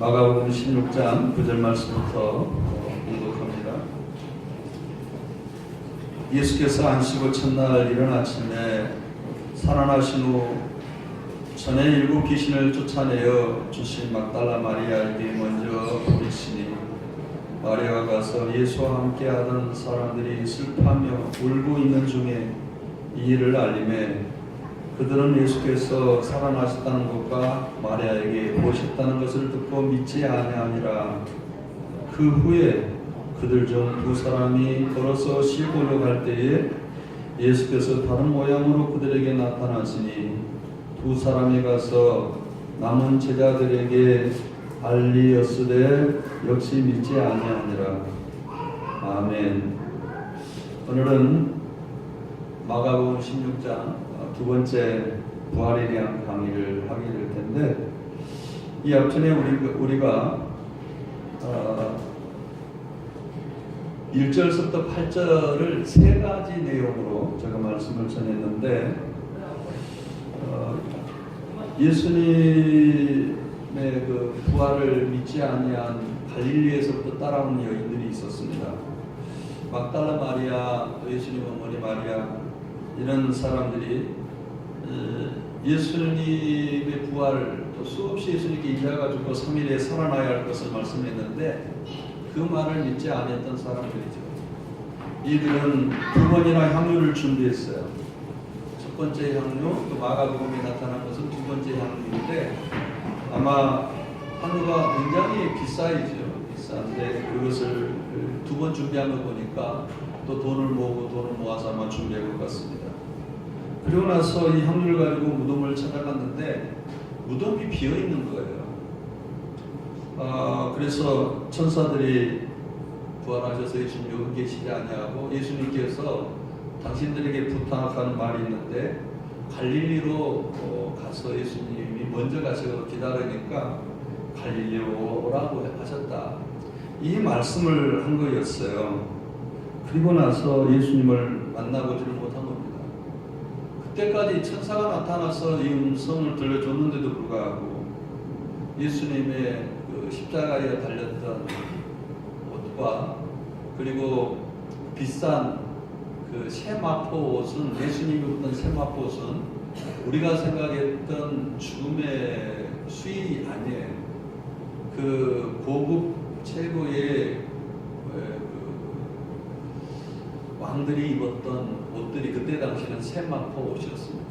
마가복음 16장 9절 말씀부터 공독합니다. 예수께서 안식일 첫날 이른 아침에 살아나신 후 전에 7 귀신을 쫓아내어 주신 막달라 마리아에게 먼저 보이시니 마리아가 가서 예수와 함께 하던 사람들이 슬퍼하며 울고 있는 중에 이 일을 알림해 그들은 예수께서 살아나셨다는 것과 마리아에게 보셨다는 것을 듣고 믿지 아니하니라. 그 후에 그들 중 2 사람이 걸어서 시골로 갈 때에 예수께서 다른 모양으로 그들에게 나타나시니 2 사람이 가서 남은 제자들에게 알리었으되 역시 믿지 아니하니라. 아멘. 오늘은 마가복음 16장 두 번째 부활에 대한 강의를 하게 될 텐데, 이 앞전에 우리가 1절부터 8절을 3가지 내용으로 제가 말씀을 전했는데, 예수님의 그 부활을 믿지 아니한 갈릴리에서부터 따라온 여인들이 있었습니다. 막달라 마리아, 또 예수님 어머니 마리아, 이런 사람들이 예수님의 부활을 또 수없이 예수님께 인자가 죽고 3일에 살아나야 할 것을 말씀했는데 그 말을 믿지 않았던 사람들이죠. 이들은 2번이나 향유를 준비했어요. 첫 번째 향유, 또 마가복음에 나타난 것은 2번째 향유인데 아마 향유가 굉장히 비싸이죠. 비싼데 그것을 2번 준비한 거 보니까 또 돈을 모아서 아마 준비한 것 같습니다. 그리고 나서 이 향유를 가지고 무덤을 찾아갔는데 무덤이 비어있는 거예요. 그래서 천사들이 부활하셔서 예수님 여기 계시지 아니하고 예수님께서 당신들에게 부탁한 말이 있는데 갈릴리로 가서 예수님이 먼저 가셔서 기다리니까 갈릴리로 오라고 하셨다. 이 말씀을 한 거였어요. 그리고 나서 예수님을 만나보지를 못한 겁니다. 그때까지 천사가 나타나서 이 음성을 들려줬는데도 불구하고 예수님의 그 십자가에 달렸던 옷과 그리고 비싼 그 세마포 옷은, 예수님이 입던 세마포 옷은 우리가 생각했던 죽음의 수의 아니에요. 그 고급 최고의 왕들이 입었던 옷들이 그때 당시는 세마포 옷이었습니다.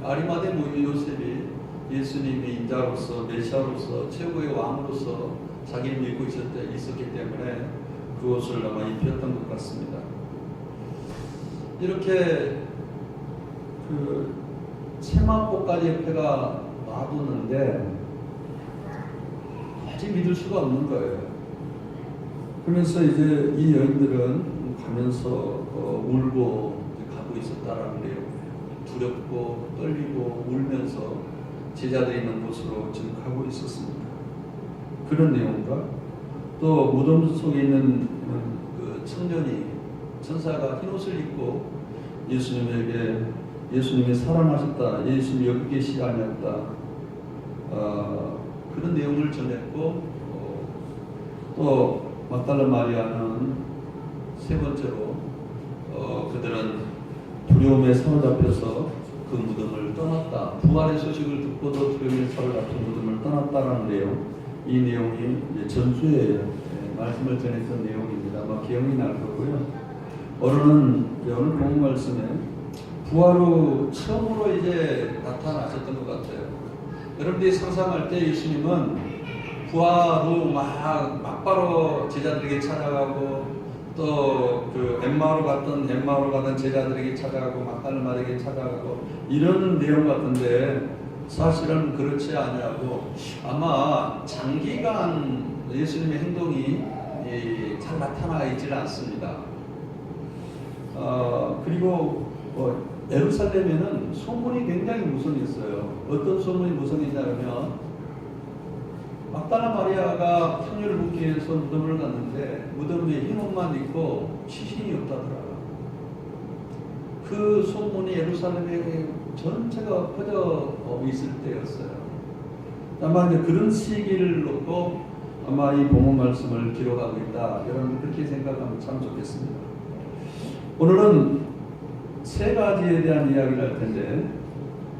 아리마대 요셉이 예수님이 인자로서 메시아로서 최고의 왕으로서 자기를 믿고 있었기 때문에 그 옷을 아마 입혔던 것 같습니다. 이렇게 그 세마포까지 옆에가 놔두는데 아직 믿을 수가 없는 거예요. 그러면서 이제 이 여인들은 가면서 울고 가고 있었다라는 내용, 두렵고 떨리고 울면서 제자들이 있는 곳으로 지금 가고 있었습니다. 그런 내용과 또 무덤 속에 있는 그 청년이 천사가 흰옷을 입고 예수님에게 예수님이 살아나셨다, 예수님이 여기 계시지 아니었다, 그런 내용을 전했고, 또 막달라 마리아는 3번째로 그들은 두려움에 사로잡혀서 그 무덤을 떠났다. 부활의 소식을 듣고도 두려움에 사로잡힌 무덤을 떠났다라는 내용, 이 내용이 이제 전주에 말씀을 전했던 내용입니다. 아마 기억이 날 거고요. 오늘 본문 말씀에 부활 후 처음으로 이제 나타나셨던 것 같아요. 여러분들이 상상할 때 예수님은 부활 후 막바로 제자들에게 찾아가고 또 그 엠마오로 가던 제자들에게 찾아가고 막달라 마리아에게 찾아가고 이런 내용 같은데 사실은 그렇지 아니하고 아마 장기간 예수님의 행동이 잘 나타나 있지는 않습니다. 그리고 예루살렘에는 소문이 굉장히 무성했어요. 어떤 소문이 무성했냐면 막달라 마리아가 향유를 붓기 위해서 무덤을 갔는데 무덤에 흰 옷만 입고 시신이 없다더라고요. 그 소문이 예루살렘에 전체가 퍼져 있을 때였어요. 아마 이제 그런 시기를 놓고 아마 이 본문 말씀을 기록하고 있다. 여러분 그렇게 생각하면 참 좋겠습니다. 오늘은 세 가지에 대한 이야기를 할 텐데,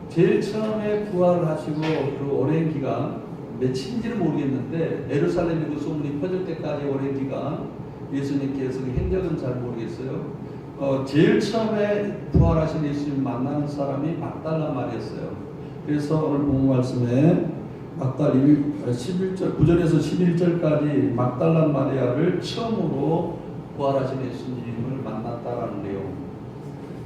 제일 처음에 부활을 하시고 그 오랜 기간, 며칠인지는 모르겠는데 예루살렘에 그 소문이 퍼질 때까지 오랜 기간 예수님께서 그 행적은 잘 모르겠어요. 제일 처음에 부활하신 예수님 만나는 사람이 막달라 마리였어요. 그래서 오늘 본문 말씀에 막달 11절 9절에서 11절까지 막달라 마리아를 처음으로 부활하신 예수님을 만났다라는 내용.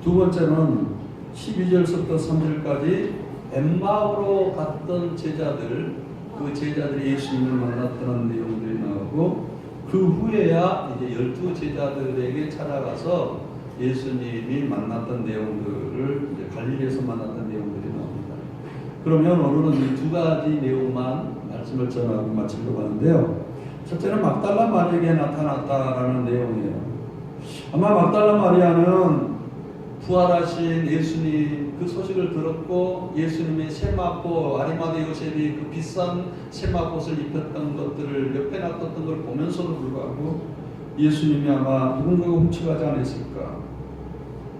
두 번째는 12절부터 3절까지 엠마오로 갔던 제자들, 그 제자들이 예수님을 만났다는 내용들이 나오고, 그 후에야 이제 12 제자들에게 찾아가서 예수님이 만났던 내용들을 이제 갈릴리에서 만났던 내용들이 나옵니다. 그러면 오늘은 이 두 가지 내용만 말씀을 전하고 마치려고 하는데요. 첫째는 막달라 마리아에게 나타났다라는 내용이에요. 아마 막달라 마리아는 부활하신 예수님 그 소식을 들었고, 예수님의 세마포 아리마대 요셉이 그 비싼 세마포옷을 입혔던 것들을 옆에 놔뒀던 걸 보면서도 불구하고 예수님이 아마 누군가가 훔쳐가지 않았을까.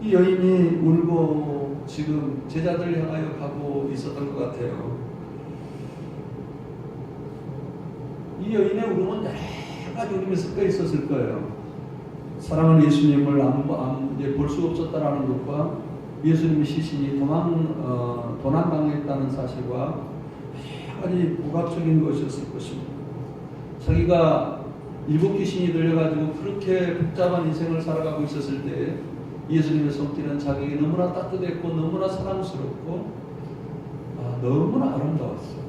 이 여인이 울고 지금 제자들을 향하여 가고 있었던 것 같아요. 이 여인의 울음은 여러 가지 울음이 섞여 있었을 거예요. 사랑하는 예수님을 볼 수 없었다라는 것과 예수님의 시신이 도난당했다는 사실과 여러 가지 부각적인 것이었을 것입니다. 자기가 7 귀신이 들려가지고 그렇게 복잡한 인생을 살아가고 있었을 때 예수님의 손길은 자기에게 너무나 따뜻했고 너무나 사랑스럽고 너무나 아름다웠어요.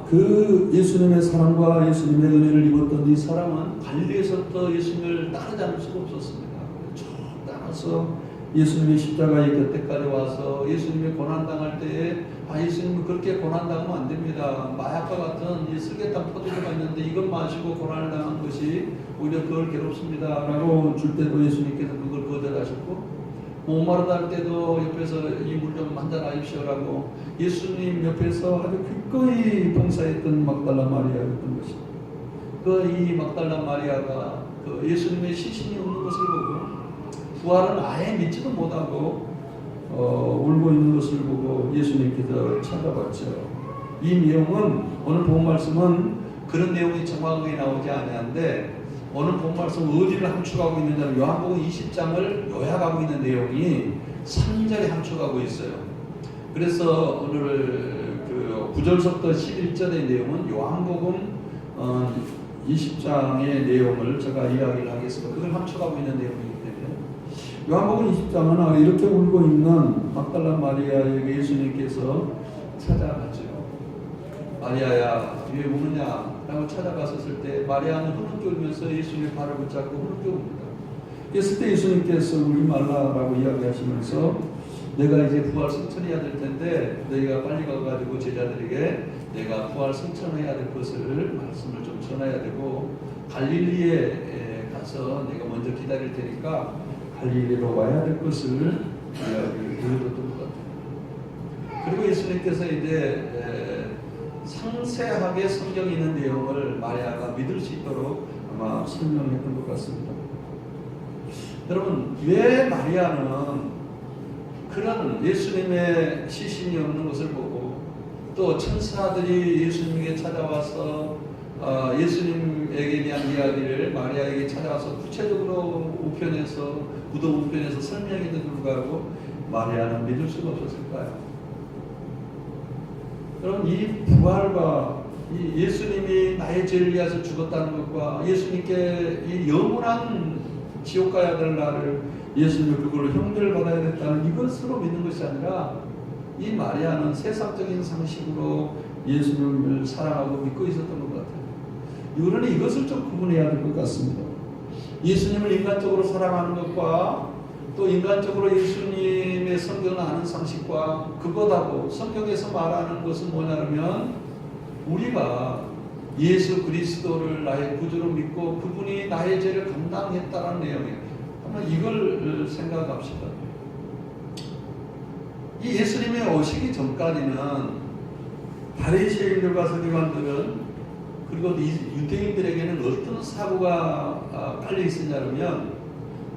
그 예수님의 사랑과 예수님의 은혜를 입었던 이 사람은 갈릴리에서부터 예수님을 따르지 않을 수가 없었습니다. 쭉 따라서 예수님의 십자가의 곁에까지 와서 예수님이 고난당할 때에 예수님은 그렇게 고난당하면 안 됩니다. 마약과 같은 이 쓸개탄 포도주가 있는데 이것 마시고 고난을 당한 것이 오히려 그걸 괴롭습니다 라고 줄 때도 예수님께서 그걸 거절하셨고, 목마르다 할 때도 옆에서 이 물 좀 한잔하십시오라고 예수님 옆에서 아주 기꺼이 봉사했던 막달라 마리아였던 것입니다. 이 막달라 마리아가 그 예수님의 시신이 없는 것을 보고 부활은 아예 믿지도 못하고 울고 있는 것을 보고 예수님께서 찾아봤죠. 이 내용은 오늘 본 말씀은 그런 내용이 정확하게 나오지 않았는데, 오늘 본 말씀 어디를 함축하고 있느냐면 요한복음 20장을 요약하고 있는 내용이 3절에 함축하고 있어요. 그래서 오늘 그 9절부터 11절의 내용은 요한복음 20장의 내용을 제가 이야기를 하겠습니다. 그걸 함축하고 있는 내용이기 때문에 요한복음 20장은 이렇게 울고 있는 막달라 마리아에게 예수님께서 찾아갔죠. 마리아야, 왜 우느냐? 라고 찾아갔었을 때 마리아는 흐느껴 울면서 예수님의 발을 붙잡고 흐느껴 웁니다. 그랬을 때 예수님께서 울지 말라라고 이야기하시면서 내가 이제 부활 승천해야 될 텐데 너희가 빨리 가가지고 제자들에게 내가 부활 승천해야 될 것을 말씀을 좀 전해야 되고, 갈릴리에 가서 내가 먼저 기다릴 테니까 갈릴리로 와야 될 것을 이야기를 보여줬던 것 같아요. 그리고 예수님께서 이제 상세하게 성경에 있는 내용을 마리아가 믿을 수 있도록 아마 설명했던 것 같습니다. 여러분, 왜 마리아는 그런 예수님의 시신이 없는 것을 보고 또 천사들이 예수님에게 찾아와서 예수님에게 대한 이야기를 마리아에게 찾아와서 구체적으로 우편에서 무덤 우편에서 설명해도 불구하고 마리아는 믿을 수가 없었을까요? 여러분, 이 부활과 이 예수님이 나의 죄를 위해서 죽었다는 것과 예수님께 이 영원한 지옥 가야 될 나를 예수님이 그걸로 형벌을 받아야 됐다는 이것으로 믿는 것이 아니라, 이 마리아는 세상적인 상식으로 예수님을 사랑하고 믿고 있었던 것 같아요. 그러니 이것을 좀 구분해야 될 것 같습니다. 예수님을 인간적으로 사랑하는 것과 또 인간적으로 예수님의 성경을 아는 상식과 그것하고 성경에서 말하는 것은 뭐냐면, 우리가 예수 그리스도를 나의 구주로 믿고 그분이 나의 죄를 감당했다는 내용이에요. 한번 이걸 생각합시다. 이 예수님의 오시기 전까지는 바리새인들과 서기관들은 그리고 유대인들에게는 어떤 사고가 깔려 있었냐면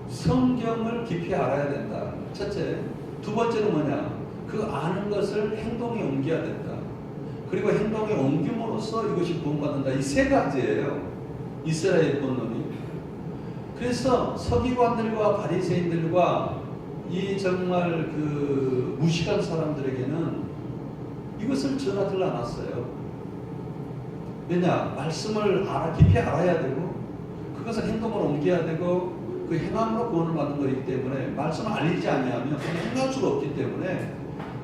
성경을 깊이 알아야 된다. 첫째. 두 번째는 뭐냐? 그 아는 것을 행동에 옮겨야 된다. 그리고 행동에 옮김으로써 이것이 구원받는다. 이 세 가지예요. 이스라엘 본론이. 그래서 서기관들과 바리새인들과 이 정말 그 무식한 사람들에게는 이것을 전하들 않았어요. 왜냐? 말씀을 깊이 알아야 되고 그것을 행동으로 옮겨야 되고 그 행함으로 구원을 받는 것이기 때문에 말씀을 알리지 않냐면 행할 수가 없기 때문에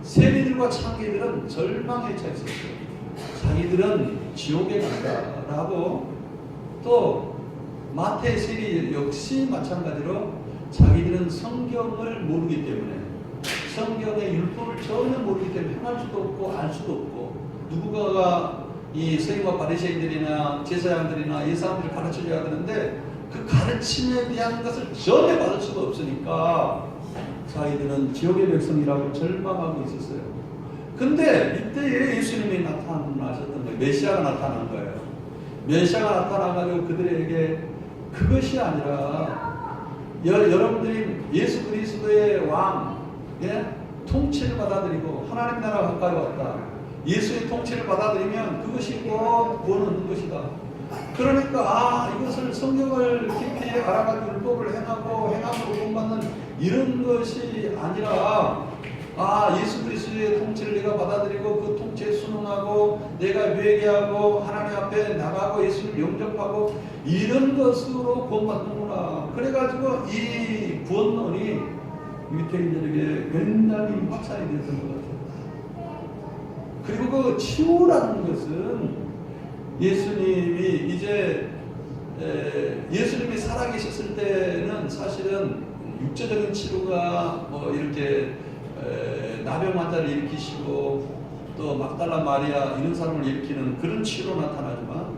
세리들과 창기들은 절망에 처했었어요. 자기들은 지옥에 간다라고, 또 마태 세리 역시 마찬가지로 자기들은 성경을 모르기 때문에, 성경의 율법을 전혀 모르기 때문에 행할 수도 없고 알 수도 없고, 누군가가 이 서기관 바리새인들이나 제사장들이나 이 사람들을 가르쳐줘야 되는데 그 가르침에 대한 것을 전혀 받을 수가 없으니까 자기들은 지옥의 백성이라고 절망하고 있었어요. 근데 이때에 예수님이 나타나셨던 거예요. 메시아가 나타난 거예요. 메시아가 나타나가지고 그들에게 그것이 아니라 여러분들이 예수 그리스도의 왕, 통치를 받아들이고 하나님 나라가 가까이 왔다. 예수의 통치를 받아들이면 그것이 곧 구원 얻는 것이다. 그러니까 이것을 성경을 깊이 알아가지고 율법을 행하고 행함으로 구원받는 이런 것이 아니라 예수 그리스도의 통치를 내가 받아들이고 그 통치에 순응하고 내가 회개하고 하나님 앞에 나가고 예수를 영접하고 이런 것으로 구원받는구나. 그래가지고 이 구원론이 유대인들에게 굉장히 확산이 됐던 것 같아요. 그리고 그 치유라는 것은 예수님이 예수님이 살아계셨을 때는 사실은 육체적인 치료가 이렇게 나병 환자를 일으키시고 또 막달라 마리아 이런 사람을 일으키는 그런 치유로 나타나지만,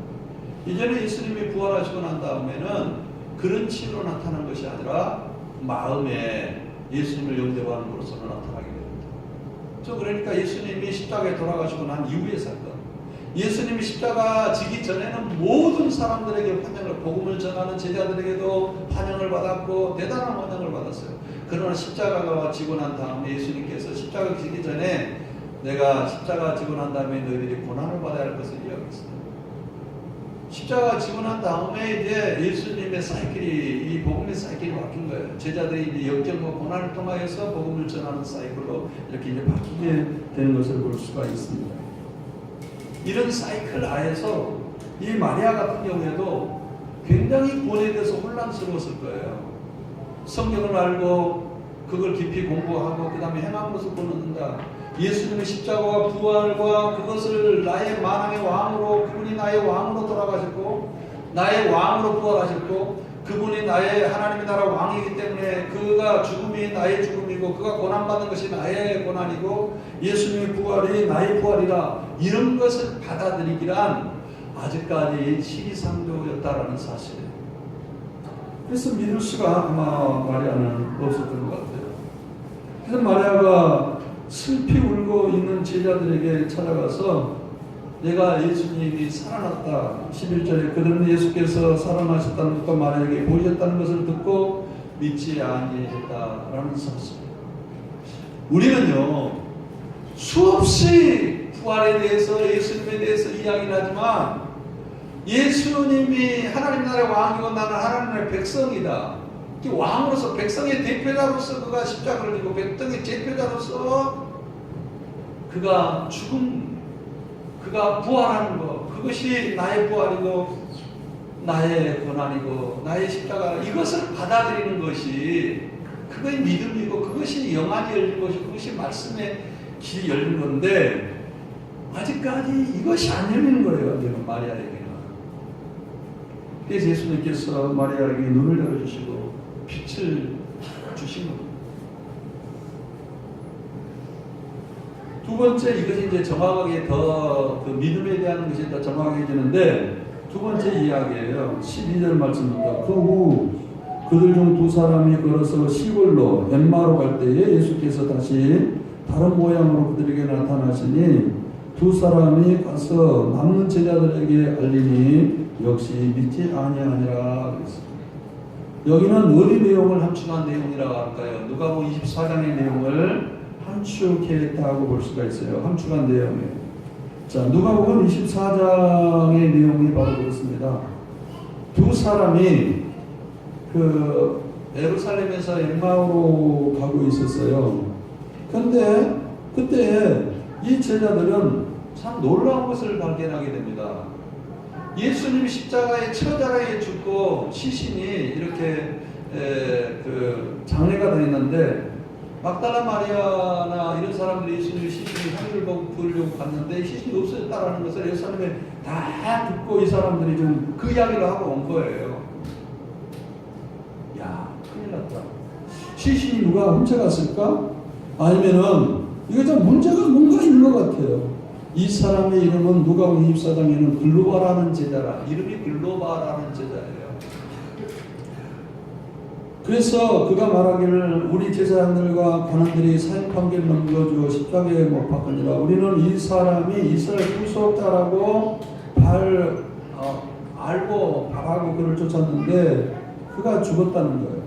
이제는 예수님이 부활하시고 난 다음에는 그런 치유로 나타난 것이 아니라 마음에 예수님을 영접함으로써 나타나게 됩니다. 그러니까 예수님이 십자가에 돌아가시고 난 이후의 사건, 예수님이 십자가 지기 전에는 모든 사람들에게 환영을, 복음을 전하는 제자들에게도 환영을 받았고 대단한 환영을 받았어요. 그러나 십자가가 지고 난 다음에 예수님께서 십자가 지기 전에 내가 십자가 지고 난 다음에 너희들이 고난을 받아야 할 것을 이야기했어요. 십자가 지고 난 다음에 이제 예수님의 사이클이, 이 복음의 사이클이 바뀐 거예요. 제자들이 이제 역경과 고난을 통하여서 복음을 전하는 사이클로 이렇게 이제 바뀌게 되는 것을 볼 수가 있습니다. 이런 사이클 안에서 이 마리아 같은 경우에도 굉장히 구원에 대해서 혼란스러웠을 거예요. 성경을 알고 그걸 깊이 공부하고 그 다음에 행함으로써 구원 얻는다. 예수님의 십자가와 부활과 그것을 나의 만왕의 왕으로, 그분이 나의 왕으로 돌아가셨고 나의 왕으로 부활하셨고 그분이 나의 하나님의 나라 왕이기 때문에 그가 죽음이 나의 죽음이고 그가 고난받는 것이 나의 고난이고 예수님의 부활이 나의 부활이라, 이런 것을 받아들이기란 아직까지 시기상조였다라는 사실이에요. 그래서 믿을 수가 아마 마리아는 없었던 것 같아요. 그래서 마리아가 슬피 울고 있는 제자들에게 찾아가서 내가 예수님이 살아났다. 11절에 그들은 예수께서 살아나셨다는 것과 마리아에게 보이셨다는 것을 듣고 믿지 아니했다라는 사실. 우리는요 수없이 부활에 대해서 예수님에 대해서 이야기를 하지만 예수님이 하나님 나라의 왕이고 나는 하나님 나라의 백성이다. 왕으로서 백성의 대표자로서 그가 십자가를 지고 백성의 대표자로서 그가 죽음, 그가 부활하는 것, 그것이 나의 부활이고 나의 고난이고 나의 십자가, 이것을 받아들이는 것이 그것이 믿음이고 그것이 영안이 열린 것이고 그것이 말씀의 길이 열린 건데 아직까지 이것이 안 열리는 거예요. 지금 마리아에게는. 그래서 예수님께서 마리아에게 눈을 열어주시고 빛을 주신 겁니다. 두 번째, 이것이 이제 정확하게 더 그 믿음에 대한 것이 더 정확해지는데 두 번째 이야기예요. 12절 말씀입니다. 그 후 그들 중 두 사람이 걸어서 시골로 엠마로 갈 때에 예수께서 다시 다른 모양으로 그들에게 나타나시니 두 사람이 가서 남는 제자들에게 알리니 역시 믿지 아니하니라 그랬습니다. 여기는 어디 내용을 함축한 내용이라고 할까요? 누가복음 24장의 내용을 함축했다고 볼 수가 있어요. 함축한 내용이에요. 자, 누가복음 24장의 내용이 바로 그렇습니다. 두 사람이 그 예루살렘에서 엠마오로 가고 있었어요. 근데 그때 이 제자들은 참 놀라운 것을 발견하게 됩니다. 예수님이 십자가에 처자가에 죽고 시신이 이렇게 그 장례가 되어 있는데 막달라 마리아나 이런 사람들이 예수님의 시신이 향기를 부으려고 갔는데 시신이 없어졌다라는 것을 예루살렘에 다 듣고 이 사람들이 좀 그 이야기를 하고 온 거예요. 야, 큰일 났다. 시신이 누가 훔쳐갔을까? 아니면은 이거 좀 문제가 뭔가 있는 것 같아요. 이 사람의 이름은 누가복음 24장에는 글로바라는 제자라. 이름이 글로바라는 제자예요. 그래서 그가 말하기를 우리 제사장들과 관원들이 사형판결 넘겨주어 십자가에 못 박으니라. 우리는 이 사람이 이스라엘 후속자라고 알고 바라고 그를 쫓았는데 그가 죽었다는 거예요.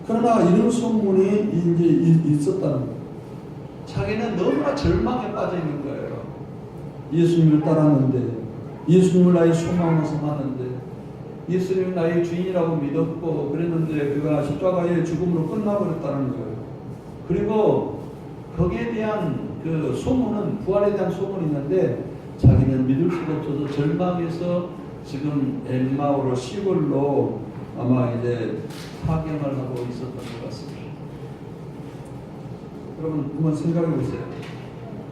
그러나 이런 소문이 이제 있었다는 거예요. 자기는 너무나 절망에 빠져 있는 거예요. 예수님을 따랐는데, 예수님을 나의 소망으로 삼았는데, 예수님을 나의 주인이라고 믿었고 그랬는데 그가 십자가의 죽음으로 끝나버렸다는 거예요. 그리고 거기에 대한 그 소문은, 부활에 대한 소문이 있는데 자기는 믿을 수가 없어서 절망해서 지금 엠마오로 시골로 아마 이제 파경을 하고 있었던 것 같습니다. 여러분 한번 생각해 보세요.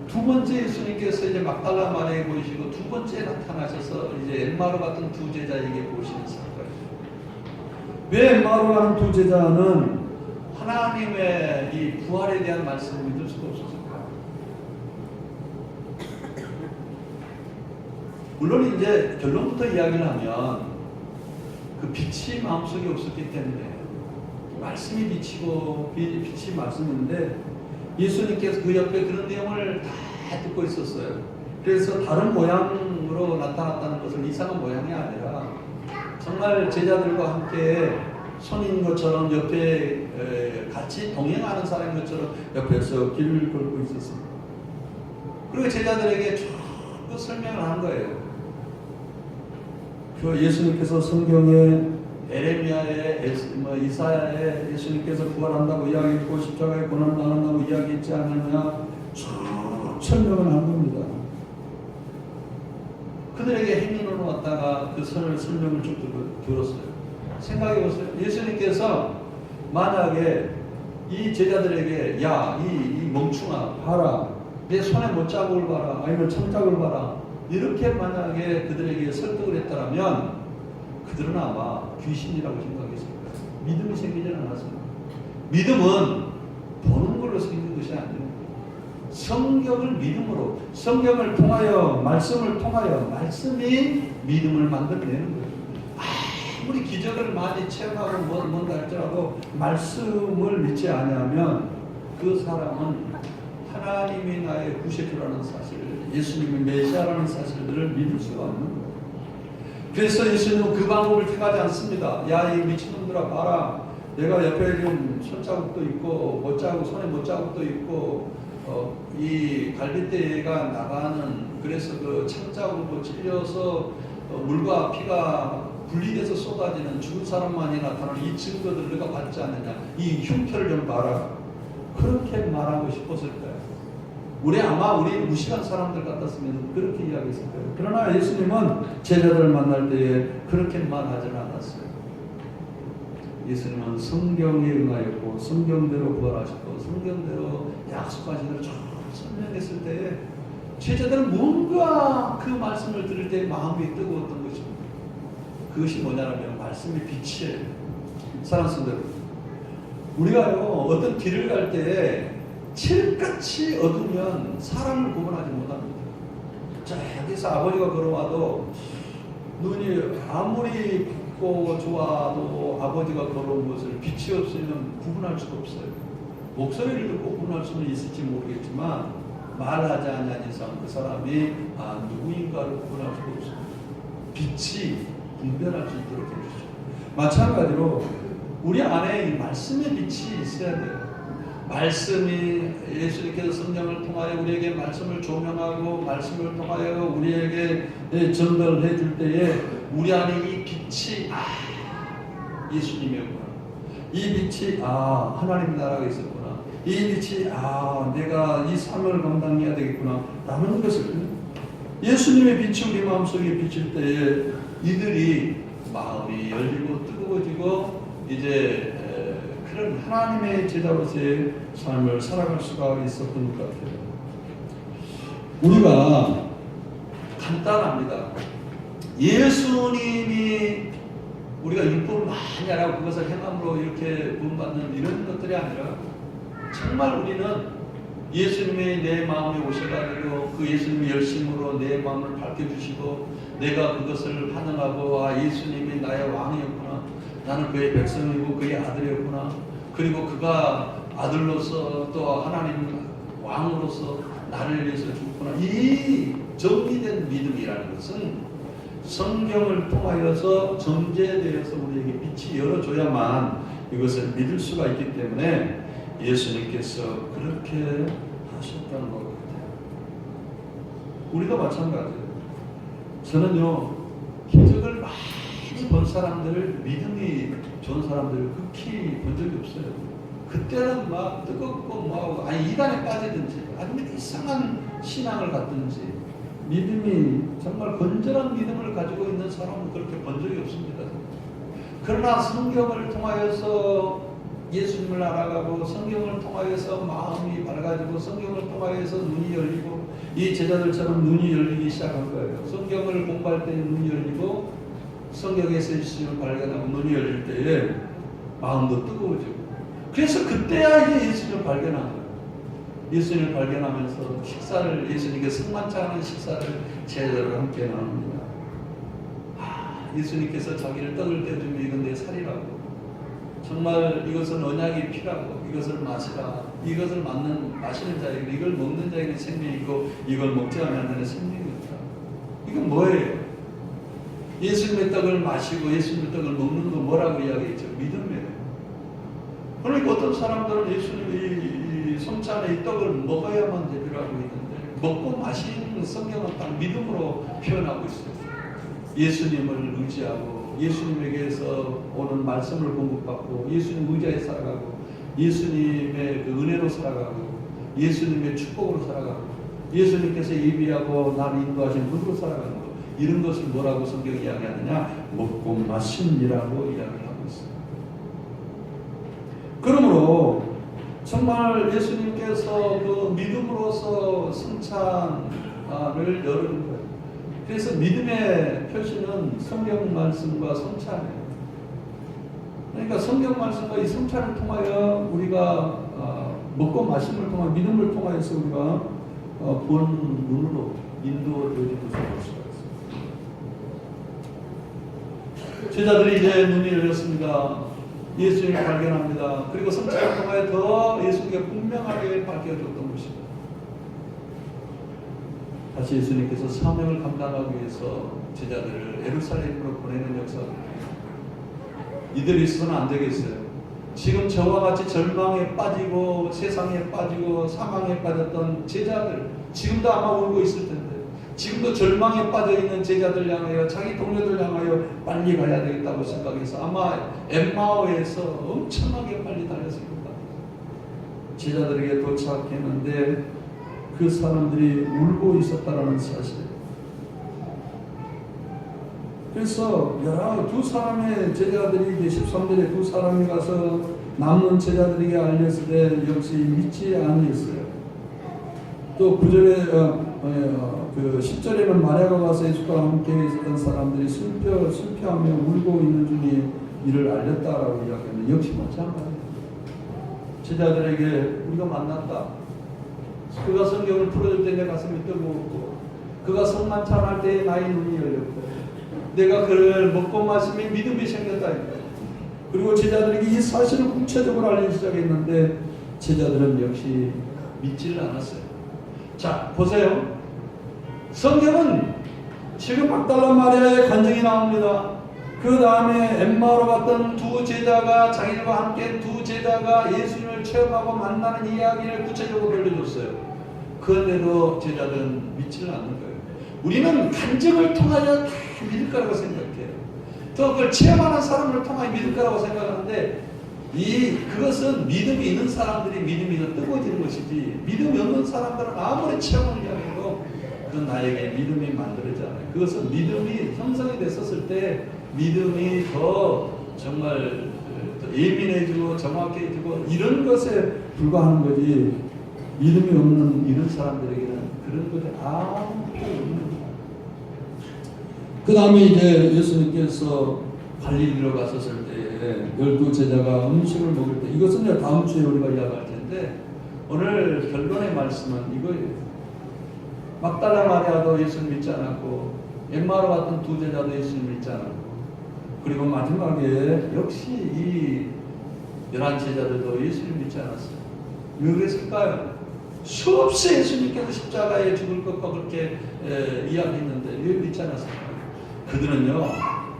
두 번째 예수님께서 이제 막달라 마리아에 보이시고 두 번째 나타나셔서 이제 엠마오 같은 두 제자에게 보시는 사건이에요. 왜 엠마오라는 두 제자는 하나님의 이 부활에 대한 말씀을 믿을 수가 없었을까요? 물론 이제 결론부터 이야기를 하면 그 빛이 마음속에 없었기 때문에 말씀이 빛이고 빛이 말씀인데 예수님께서 그 옆에 그런 내용을 다 듣고 있었어요. 그래서 다른 모양으로 나타났다는 것은 이상한 모양이 아니라 정말 제자들과 함께 손인 것처럼 옆에 같이 동행하는 사람인 것처럼 옆에서 길을 걸고 있었습니다. 그리고 제자들에게 쭉 설명을 한 거예요. 그 예수님께서 성경에 에레미야에 이사야에 예수님께서 부활한다고 이야기했고 십자가에 고난을 당한다고 이야기했지 않느냐 쭉 설명을 한 겁니다. 그들에게 행인으로 왔다가 그 설명을 쭉 들었어요. 생각해 보세요. 예수님께서 만약에 이 제자들에게 야, 이 멍충아 봐라, 내 손에 못자국을 봐라, 아니면 천자국을 봐라, 이렇게 만약에 그들에게 설득을 했다면 그들은 아마 귀신이라고 생각했을 거예요. 믿음이 생기지 않았습니다. 믿음은 보는 걸로 생기는 것이 아닙니다. 성경을 믿음으로, 성경을 통하여, 말씀을 통하여, 말씀이 믿음을 만들어내는 거예요. 아무리 기적을 많이 체험하고 뭔가 할지라도 말씀을 믿지 않으면 그 사람은 하나님이 나의 구세주라는 사실, 예수님이 메시아라는 사실들을 믿을 수가 없는 거예요. 그래서 예수님은 그 방법을 택하지 않습니다. 야, 이 미친놈들아 봐라. 내가 옆에 좀 손자국도 있고 손에 못자국도 있고 이 갈빗대가 나가는, 그래서 그 창자국으로 찔려서 물과 피가 분리돼서 쏟아지는 죽은 사람만이 나타나는 이 증거들을 내가 받지 않느냐. 이 흉터를 좀 봐라. 그렇게 말하고 싶었을 거예요. 우리 무식한 사람들 같았으면 그렇게 이야기했을 거예요. 그러나 예수님은 제자들을 만날 때에 그렇게만 하지는 않았어요. 예수님은 성경에 응하였고 성경대로 부활하셨고 성경대로 약속하신 대로 쭉 설명했을 때에 제자들은 뭔가 그 말씀을 들을 때 마음이 뜨거웠던 것입니다. 그것이 뭐냐면 말씀의 빛이에요. 사랑하는 성도들, 우리가요 어떤 길을 갈 때에 칠같이 어두면 사람을 구분하지 못합니다. 자, 여기서 아버지가 걸어와도 눈이 아무리 붉고 좋아도 아버지가 걸어온 것을 빛이 없으면 구분할 수가 없어요. 목소리를 듣고 구분할 수는 있을지 모르겠지만 말하지 아니한 이상 그 사람이 누구인가를 구분할 수가 없습니다. 빛이 분별할 수 있도록 해주시죠. 마찬가지로 우리 안에 이 말씀의 빛이 있어야 돼요. 말씀이 예수님께서 성령을 통하여 우리에게 말씀을 조명하고 말씀을 통하여 우리에게 전달을 해줄 때에 우리 안에 이 빛이 예수님이었구나. 이 빛이 하나님 나라가 있었구나. 이 빛이 내가 이 사명을 감당해야 되겠구나 라는 것을 예수님의 빛이 우리 마음속에 비칠 때에 이들이 마음이 열리고 뜨거워지고 이제 그런 하나님의 제자로서의 삶을 살아갈 수가 있었던 것 같아요. 우리가 간단합니다. 예수님이 우리가 율법을 많이 알고 그것을 행함으로 이렇게 구원받는 이런 것들이 아니라 정말 우리는 예수님이 내 마음에 오셔가지고 그 예수님의 열심으로 내 마음을 밝혀주시고 내가 그것을 환영하고 예수님이 나의 왕이었구나. 나는 그의 백성이고 그의 아들이었구나. 그리고 그가 아들로서 또 하나님 왕으로서 나를 위해서 죽구나. 이 정리된 믿음이라는 것은 성경을 통하여서 전제되어서 우리에게 빛이 열어줘야만 이것을 믿을 수가 있기 때문에 예수님께서 그렇게 하셨다는 것 같아요. 우리도 마찬가지예요. 저는요, 기적을 많이 본 사람들을, 믿음이 좋은 사람들을 극히 본 적이 없어요. 그때는 막 뜨겁고 이단에 빠지든지 아니면 이상한 신앙을 갖든지 믿음이 정말 건전한 믿음을 가지고 있는 사람은 그렇게 본 적이 없습니다. 그러나 성경을 통하여서 예수님을 알아가고 성경을 통하여서 마음이 밝아지고 성경을 통하여서 눈이 열리고 이 제자들처럼 눈이 열리기 시작한 거예요. 성경을 공부할 때 눈이 열리고 성경에서 예수님을 발견하고 눈이 열릴 때에 마음도 뜨거워지고 그래서 그때야 이제 예수님을 발견한 거예요. 예수님을 발견하면서 식사를 예수님께 성만찬 하는 식사를 제자들과 함께 나눕니다. 예수님께서 자기를 떡을 떼어주면 이건 내 살이라고 정말 이것은 언약의 피라고 이것을 마시라. 이것을 마시는 자에게 이걸 먹는 자에게 생명이 있고 이걸 먹지 않는 자에게 생명이 없다. 이건 뭐예요? 예수님의 떡을 마시고 예수님의 떡을 먹는 거 뭐라고 이야기했죠? 믿음이에요. 그러니까 어떤 사람들은 예수님이 성찬에 이 떡을 먹어야만 되리라고 있는데 먹고 마시는 성경은 딱 믿음으로 표현하고 있어요. 예수님을 의지하고 예수님에게서 오는 말씀을 공급받고 예수님 의지하에 살아가고 예수님의 그 은혜로 살아가고 예수님의 축복으로 살아가고 예수님께서 예비하고 나를 인도하신 분으로 살아가는 것 이런 것을 뭐라고 성경이 이야기하느냐? 먹고 마심이라고 이야기를 하고 있어요. 그러므로 정말 예수님께서 그 믿음으로서 성찬을 여는 거예요. 그래서 믿음의 표시는 성경 말씀과 성찬이에요. 그러니까 성경 말씀과 이 성찬을 통하여 우리가 먹고 마심을 통하여 믿음을 통하여서 우리가 본 눈으로 인도되어진 것을 볼 수가 있습니다. 제자들이 이제 눈이 열렸습니다. 예수님을 발견합니다. 그리고 성찬을 통하여 더 예수님께 분명하게 밝혀졌던 것입니다. 다시 예수님께서 사명을 감당하기 위해서 제자들을 예루살렘으로 보내는 역사입니다. 이들이 있어서는 안 되겠어요. 지금 저와 같이 절망에 빠지고 세상에 빠지고 사망에 빠졌던 제자들 지금도 아마 울고 있을 텐데 지금도 절망에 빠져있는 제자들 향하여 자기 동료들 향하여 빨리 가야 되겠다고 생각해서 아마 엠마오에서 엄청나게 빨리 달렸을 겁니다. 제자들에게 도착했는데 그 사람들이 울고 있었다라는 사실. 그래서 두 사람의 제자들이 13절에 두 사람이 가서 남은 제자들에게 알렸을 때 역시 믿지 아니했어요. 또 9절에 그 10절에는 마리아가 가서 예수와 함께 있었던 사람들이 슬퍼하며 울고 있는 중에 이를 알렸다라고 이야기하는 역시 마찬가지예요. 제자들에게 우리가 만났다. 그가 성경을 풀어줄 때 내 가슴이 뜨거웠고 그가 성만찬할 때 나의 눈이 열렸고 내가 그를 먹고 마시며 믿음이 생겼다. 그리고 제자들에게 이 사실을 구체적으로 알리기 시작했는데 제자들은 역시 믿지를 않았어요. 자, 보세요. 성경은 지금 막달라 마리아의 간증이 나옵니다. 그 다음에 엠마오로 갔던 두 제자가, 자기들과 함께 두 제자가 예수님을 체험하고 만나는 이야기를 구체적으로 들려줬어요. 그런데도 제자들은 믿지는 않는 거예요. 우리는 간증을 통하여 다 믿을 거라고 생각해요. 또 그걸 체험하는 사람을 통하여 믿을 거라고 생각하는데, 그것은 믿음이 있는 사람들이 믿음이 더 뜨거워지는 것이지, 믿음이 없는 사람들은 아무리 체험을 이야기해도 그건 나에게 믿음이 만들어지지 않아요. 그것은 믿음이 형성이 됐었을 때 믿음이 더 정말 더 예민해지고 정확해지고 이런 것에 불과하는 거지, 믿음이 없는 이런 사람들에게는 그런 것이 아무것도 없는 거예요. 그 다음에 이제 예수님께서 갈릴리로 갔었을 때에 12제자가 음식을 먹을 때, 이것은 이제 다음 주에 우리가 이야기할 텐데, 오늘 결론의 말씀은 이거예요. 막달라 마리아도 예수님 믿지 않았고, 엠마오로 갔던 두 제자도 예수님 믿지 않았고, 그리고 마지막에 역시 이 11제자들도 예수님 믿지 않았어요. 왜 그랬을까요? 수없이 예수님께서 십자가에 죽을 것과 그렇게 이야기했는데 왜 믿지 않았을까요? 그들은요,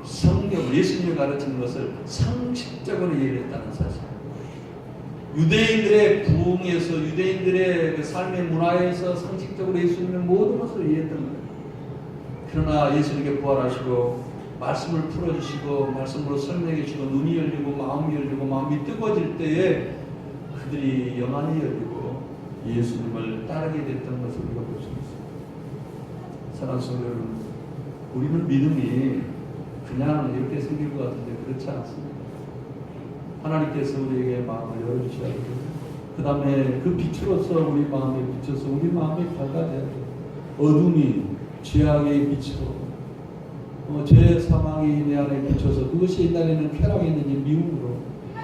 성경, 예수님이 가르치는 것을 상식적으로 이해했다는 사실. 유대인들의 부흥에서, 유대인들의 그 삶의 문화에서 상식적으로 예수님의 모든 것을 이해했던 거예요. 그러나 예수님께 부활하시고 말씀을 풀어주시고 말씀으로 설명해 주시고 눈이 열리고 마음이 뜨거워질 때에 그들이 영안이 열리고 예수님을 따르게 됐던 것을 우리가 볼 수 있습니다. 사랑하는 성도 여러분, 우리는 믿음이 그냥 이렇게 생길 것 같은데 그렇지 않습니다. 하나님께서 우리에게 마음을 열어주셔야 돼요. 그 다음에 그 빛으로서 우리 마음에 비춰서 우리 마음이 밝아져야 돼요. 어둠이 죄악의 빛으로 죄의 사망이 내 안에 비춰서 그것이 옛날에는 쾌락이 있는지 미움으로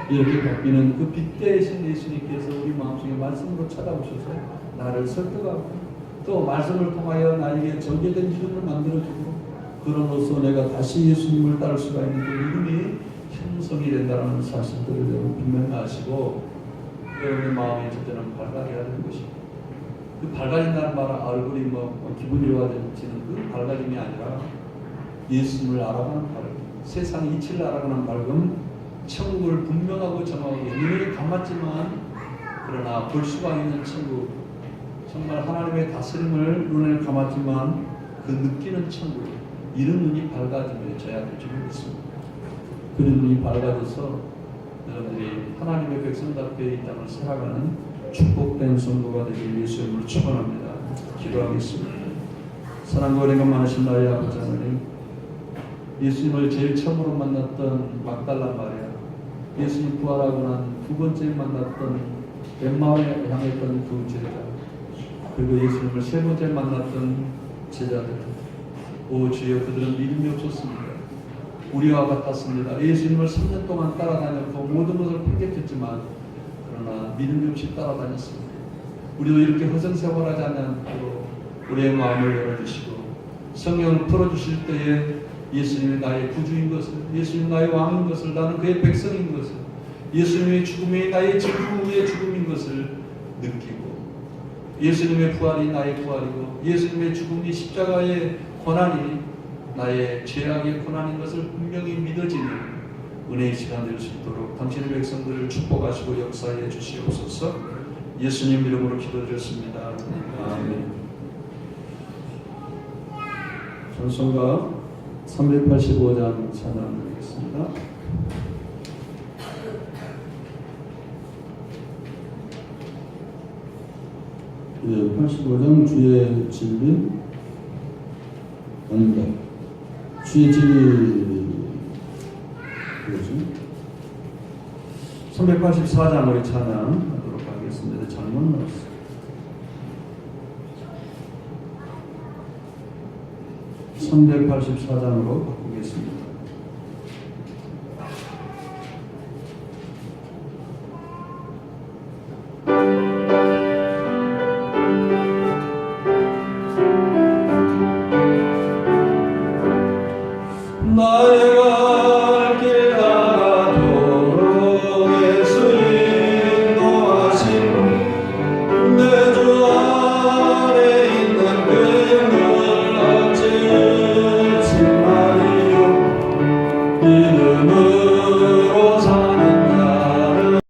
이렇게 바뀌는 그 빛 대신 예수님께서 우리 마음속에 말씀으로 찾아오셔서 나를 설득하고 또 말씀을 통하여 나에게 정죄된 믿음을 만들어주고, 그럼으로써 내가 다시 예수님을 따를 수가 있는 그 믿음이 형성이 된다는 사실들을 여러분 분명히 아시고, 여러분의 마음이 첫째는 밝아져야 되는 것입니다. 그 밝아진다는 말은 얼굴이 기분이 좋아지는 그 밝아짐이 아니라 예수님을 알아가는 밝음, 세상 이치를 알아가는 밝음, 천국을 분명하고 정하게 눈이 감았지만 그러나 볼 수가 있는 천국, 정말 하나님의 다스림을 눈을 감았지만 그 느끼는 천국, 이런 눈이 밝아지면 저야 될 줄 믿습니다. 그런 눈이 밝아져서 여러분들이 하나님의 백성답게 이 땅을 살아가는 축복된 성도가 되길 예수님으로 축원합니다. 기도하겠습니다. 사랑과 은혜가 많으신 나의 아버지 하나님, 예수님을 제일 처음으로 만났던 막달라 마리아, 예수님 부활하고 난 두 번째 만났던 엠마오에 향했던 두 제자, 그리고 예수님을 세 번째 만났던 제자들, 오 주여, 그들은 믿음이 없었습니다. 우리와 같았습니다. 예수님을 3년 동안 따라다녔고 모든 것을 팽개쳤지만 그러나 믿음이 없이 따라다녔습니다. 우리도 이렇게 허송세월하지 않도록 우리의 마음을 열어주시고 성경을 풀어주실 때에 예수님이 나의 구주인 것을, 예수님이 나의 왕인 것을, 나는 그의 백성인 것을, 예수님의 죽음이 나의 전부의 죽음인 것을 느끼고, 예수님의 부활이 나의 부활이고 예수님의 죽음이 십자가의 고난이 나의 죄악의 고난인 것을 분명히 믿어지는 은혜의 시간 될 수 있도록 당신의 백성들을 축복하시고 역사해 주시옵소서. 예수님 이름으로 기도드렸습니다. 아멘. 찬송가 385장 찬양드리겠습니다. 예, 85장 주의 진리 아닙니다. 주의 진리 뭐지? 384장으로 찬양하도록 하겠습니다. 잘못 나왔어요. 384장으로 바꾸겠습니다. 나의 갈 길 나가도록 예수 인도하신 내 주 안에 이름은